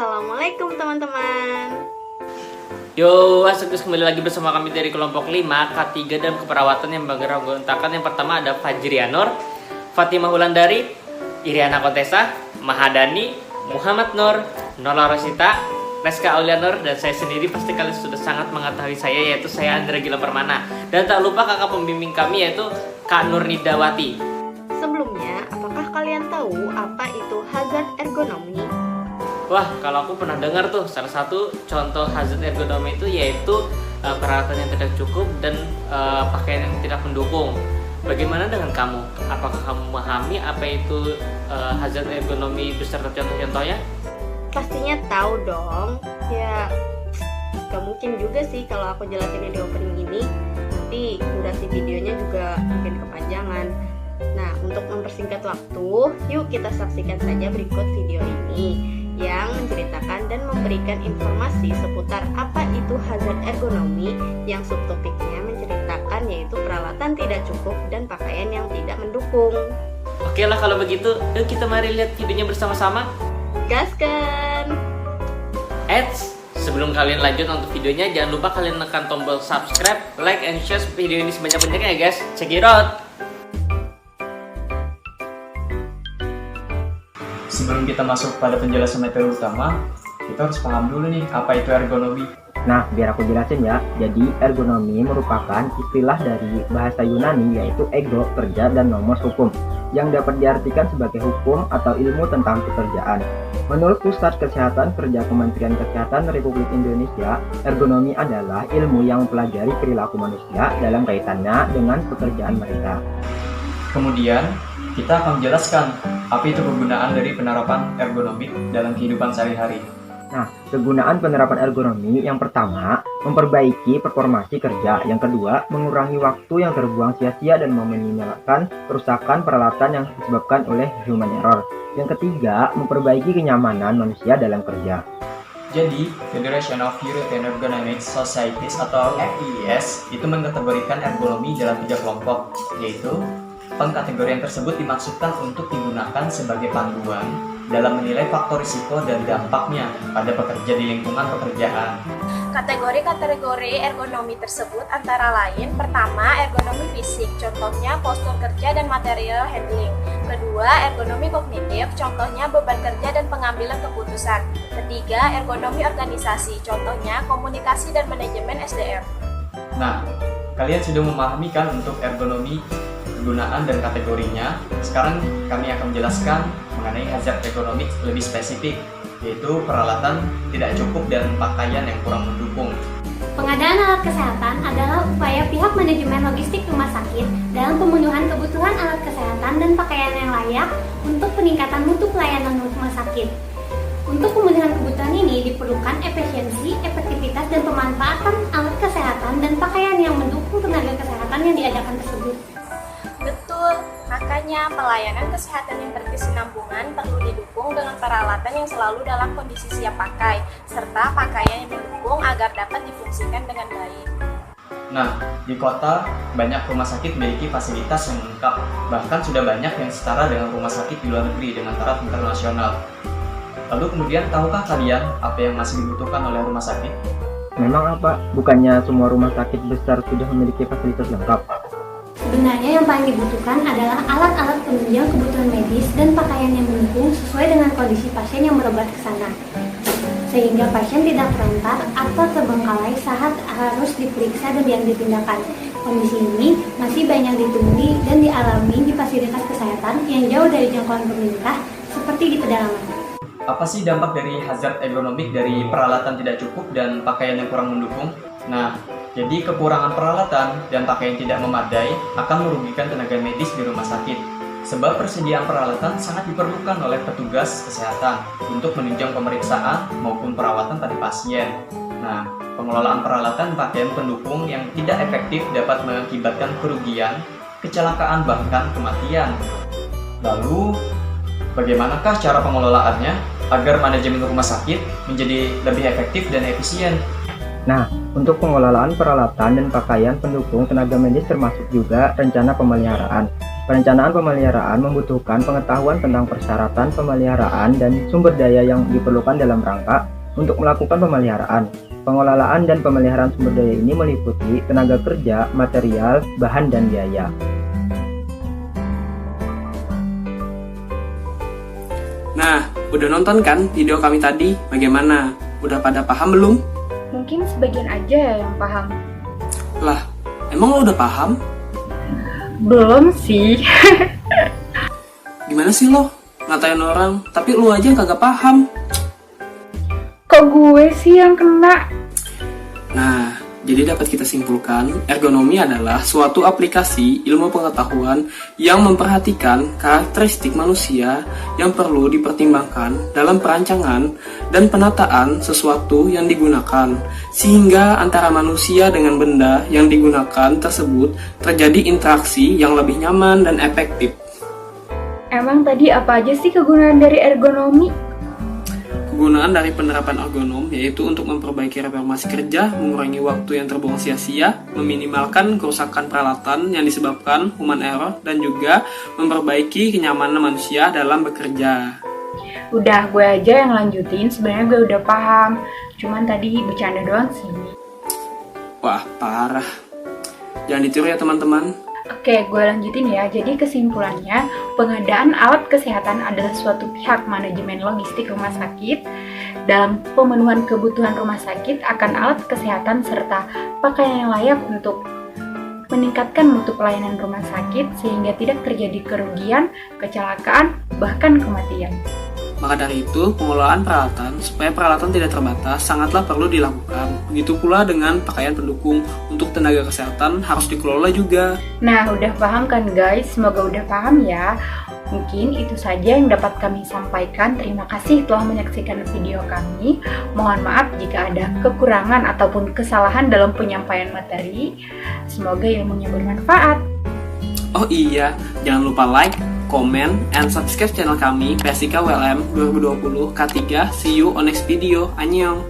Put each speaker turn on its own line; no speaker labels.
Assalamualaikum teman-teman.
Yo, asik kembali lagi bersama kami dari kelompok 5 K3 dan keperawatan yang beranggotakan yang pertama ada Fajrianur, Fatimah Wulandari, Iriana Kontesa, Mahadani, Muhammad Nur, Nola Rosita, Reska Aulianur, dan saya sendiri. Pasti kalian sudah sangat mengetahui saya, yaitu saya Andra Gilang Permana. Dan tak lupa kakak pembimbing kami yaitu Kak Nurnidawati.
Sebelumnya, apakah kalian tahu apa itu hazard ergonomi?
Wah, kalau aku pernah dengar tuh, salah satu contoh hazard ergonomi itu yaitu peralatan yang tidak cukup dan pakaian yang tidak mendukung. Bagaimana dengan kamu? Apakah kamu memahami apa itu hazard ergonomi beserta contoh-contohnya?
Pastinya tahu dong. Ya, gak mungkin juga sih kalau aku jelasinnya di opening ini. Nanti durasi videonya juga mungkin kepanjangan. Nah, untuk mempersingkat waktu, yuk kita saksikan saja berikut video ini yang menceritakan dan memberikan informasi seputar apa itu hazard ergonomi, yang subtopiknya menceritakan yaitu peralatan tidak cukup dan pakaian yang tidak mendukung.
Oke lah kalau begitu, yuk kita mari lihat videonya bersama-sama.
Gaskan!
Eits, sebelum kalian lanjut untuk videonya, jangan lupa kalian tekan tombol subscribe, like, and share video ini sebanyak-banyaknya ya guys. Check it out!
Sebelum kita masuk pada penjelasan materi utama, kita harus paham dulu nih apa itu ergonomi.
Nah, biar aku jelasin ya. Jadi, ergonomi merupakan istilah dari bahasa Yunani yaitu ego, kerja, dan nomos hukum, yang dapat diartikan sebagai hukum atau ilmu tentang pekerjaan. Menurut Pusat Kesehatan Kerja Kementerian Kesehatan Republik Indonesia, ergonomi adalah ilmu yang mempelajari perilaku manusia dalam kaitannya dengan pekerjaan mereka.
Kemudian, kita akan menjelaskan apa itu kegunaan dari penerapan ergonomik dalam kehidupan sehari-hari.
Nah, kegunaan penerapan ergonomi yang pertama, memperbaiki performasi kerja. Yang kedua, mengurangi waktu yang terbuang sia-sia dan meminimalkan kerusakan peralatan yang disebabkan oleh human error. Yang ketiga, memperbaiki kenyamanan manusia dalam kerja.
Jadi, Federation of European Ergonomic Societies atau FES itu mengkategorikan ergonomi dalam 3 kelompok, yaitu pengkategorian tersebut dimaksudkan untuk digunakan sebagai panduan dalam menilai faktor risiko dan dampaknya pada pekerja di lingkungan pekerjaan.
Kategori-kategori ergonomi tersebut antara lain: pertama, ergonomi fisik, contohnya postur kerja dan material handling. Kedua, ergonomi kognitif, contohnya beban kerja dan pengambilan keputusan. Ketiga, ergonomi organisasi, contohnya komunikasi dan manajemen SDM.
Nah, kalian sudah memahami kan untuk ergonomi, kegunaan dan kategorinya. Sekarang kami akan menjelaskan mengenai hazard ergonomik lebih spesifik, yaitu peralatan tidak cukup dan pakaian yang kurang mendukung.
Pengadaan alat kesehatan adalah upaya pihak manajemen logistik rumah sakit dalam pemenuhan kebutuhan alat kesehatan dan pakaian yang layak untuk peningkatan mutu pelayanan rumah sakit. Untuk pemenuhan kebutuhan ini diperlukan efisiensi, efektivitas, dan pemanfaatan alat kesehatan dan pakaian yang mendukung tenaga kesehatan yang diadakan tersebut.
Betul, makanya pelayanan kesehatan yang berkesinambungan perlu didukung dengan peralatan yang selalu dalam kondisi siap pakai, serta pakaian yang mendukung agar dapat difungsikan dengan baik.
Nah, di kota banyak rumah sakit memiliki fasilitas yang lengkap, bahkan sudah banyak yang setara dengan rumah sakit di luar negeri dengan taraf internasional. Lalu kemudian, tahukah kalian apa yang masih dibutuhkan oleh rumah sakit?
Memang apa? Bukannya semua rumah sakit besar sudah memiliki fasilitas lengkap?
Sebenarnya yang paling dibutuhkan adalah alat-alat penunjang kebutuhan medis dan pakaian yang mendukung sesuai dengan kondisi pasien yang berobat ke sana, sehingga pasien tidak terlantar atau terbengkalai saat harus diperiksa dan yang dipindahkan. Kondisi ini masih banyak ditemui dan dialami di fasilitas kesehatan yang jauh dari jangkauan pemerintah, seperti di pedalaman.
Apa sih dampak dari hazard ergonomik dari peralatan tidak cukup dan pakaian yang kurang mendukung? Nah, jadi kekurangan peralatan dan pakaian tidak memadai akan merugikan tenaga medis di rumah sakit. Sebab persediaan peralatan sangat diperlukan oleh petugas kesehatan untuk menunjang pemeriksaan maupun perawatan pada pasien. Nah, pengelolaan peralatan pakaian pendukung yang tidak efektif dapat mengakibatkan kerugian, kecelakaan, bahkan kematian. Lalu, bagaimanakah cara pengelolaannya agar manajemen rumah sakit menjadi lebih efektif dan efisien?
Nah, untuk pengelolaan peralatan dan pakaian pendukung tenaga medis termasuk juga rencana pemeliharaan. Perencanaan pemeliharaan membutuhkan pengetahuan tentang persyaratan pemeliharaan dan sumber daya yang diperlukan dalam rangka untuk melakukan pemeliharaan. Pengelolaan dan pemeliharaan sumber daya ini meliputi tenaga kerja, material, bahan, dan biaya.
Nah, udah nonton kan video kami tadi? Bagaimana? Udah pada paham belum?
Mungkin sebagian aja yang paham.
Lah, emang lo udah paham?
Belum sih.
Gimana sih lo? Ngatain orang, tapi lo aja kagak paham.
Kok gue sih yang kena?
Nah, jadi dapat kita simpulkan, ergonomi adalah suatu aplikasi ilmu pengetahuan yang memperhatikan karakteristik manusia yang perlu dipertimbangkan dalam perancangan dan penataan sesuatu yang digunakan, sehingga antara manusia dengan benda yang digunakan tersebut terjadi interaksi yang lebih nyaman dan efektif.
Emang tadi apa aja sih kegunaan dari ergonomi?
Kegunaan dari penerapan ergonom yaitu untuk memperbaiki reformasi kerja, mengurangi waktu yang terbuang sia-sia, meminimalkan kerusakan peralatan yang disebabkan human error, dan juga memperbaiki kenyamanan manusia dalam bekerja.
Udah, gue aja yang lanjutin. Sebenarnya gue udah paham. Cuman tadi bercanda doang sih.
Wah, parah. Jangan ditiru ya teman-teman.
Oke, gue lanjutin ya. Jadi kesimpulannya, pengadaan alat kesehatan adalah suatu pihak manajemen logistik rumah sakit dalam pemenuhan kebutuhan rumah sakit akan alat kesehatan serta pakaian yang layak untuk meningkatkan mutu pelayanan rumah sakit sehingga tidak terjadi kerugian, kecelakaan, bahkan kematian.
Maka dari itu, pengelolaan peralatan supaya peralatan tidak terbatas sangatlah perlu dilakukan. Begitu pula dengan pakaian pendukung untuk tenaga kesehatan harus dikelola juga.
Nah, udah paham kan guys? Semoga udah paham ya. Mungkin itu saja yang dapat kami sampaikan. Terima kasih telah menyaksikan video kami. Mohon maaf jika ada kekurangan ataupun kesalahan dalam penyampaian materi. Semoga ilmunya bermanfaat.
Oh iya, jangan lupa like, comment, and subscribe channel kami PSIK WLM 2020 K3. See you on next video. Annyeong.